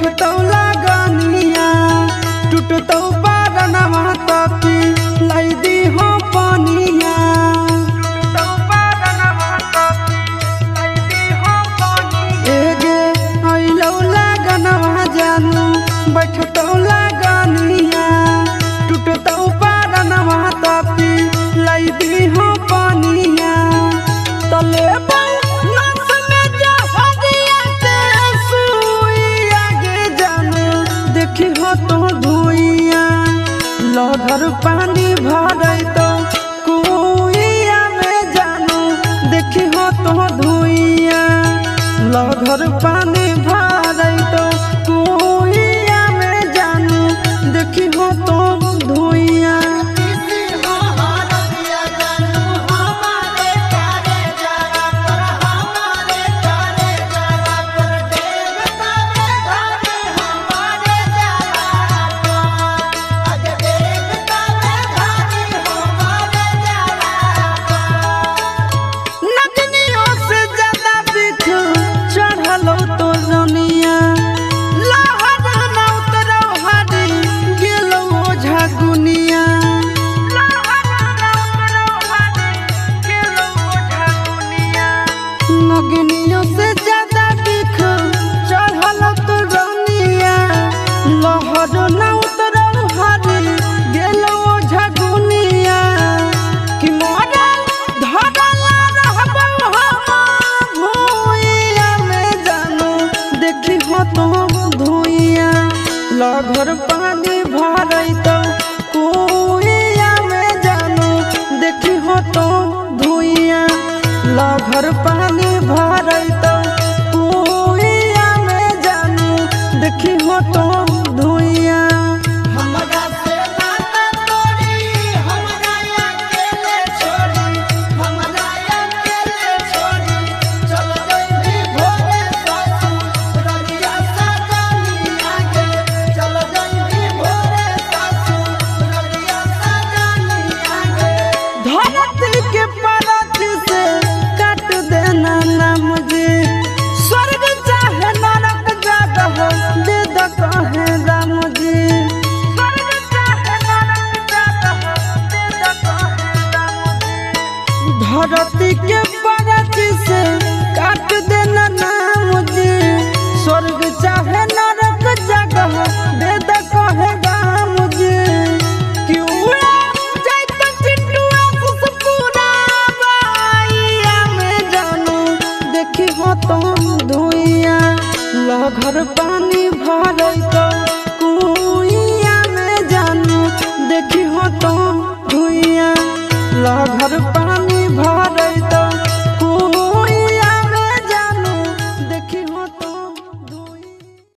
बैठतौ लगनिया टूटतौ पारनमा तपी लाई दी हो पानिया एगे अइलौ लगनवा जानू बैठतौ लगनिया टूटतौ पारनमा तपी लाई दी हो पानिया तले तो धुइया लहर पानी भरई तो कुइया में जानू देखी हो तो धुइया लहर पानी भरई तो कुइया में जानू देखी हो तो धुइया नगनियों से ज्यादा दिख चढ़ल तो रनिया लहर न उतरल हरी गेलो झगुनिया कि मरल धरल रहबौ हम भुइया में जानू देखी हो तो धुइया लहर पानी भरई तो कुइया में जानू देखी हो तो धुइया लहर पानी भरई तो कुइया में जानू देखी हो तो धुइया हमरा से नाता तोड़ी हमरा अकेले छोड़ी हमरा अकेले छोड़ी चल गई भोरे ससुर रलिया सजनी आगे चल गई भोरे ससुर रलिया सजनी आगे धरती के परत से काट देना ना मुझे स्वर्ग चाहे नरक जगह दे द कहे राम जी स्वर्ग चाहे नरक जगह दे द कहे राम जी धरती के परत से काट देना ना मुझे स्वर्ग चाहे नरक जगह दे द कहे राम जी क्यों जाइत चिट्टुआ सुसपुरा बाइया में जानू देखी हो तो धुइया लहर पानी भरई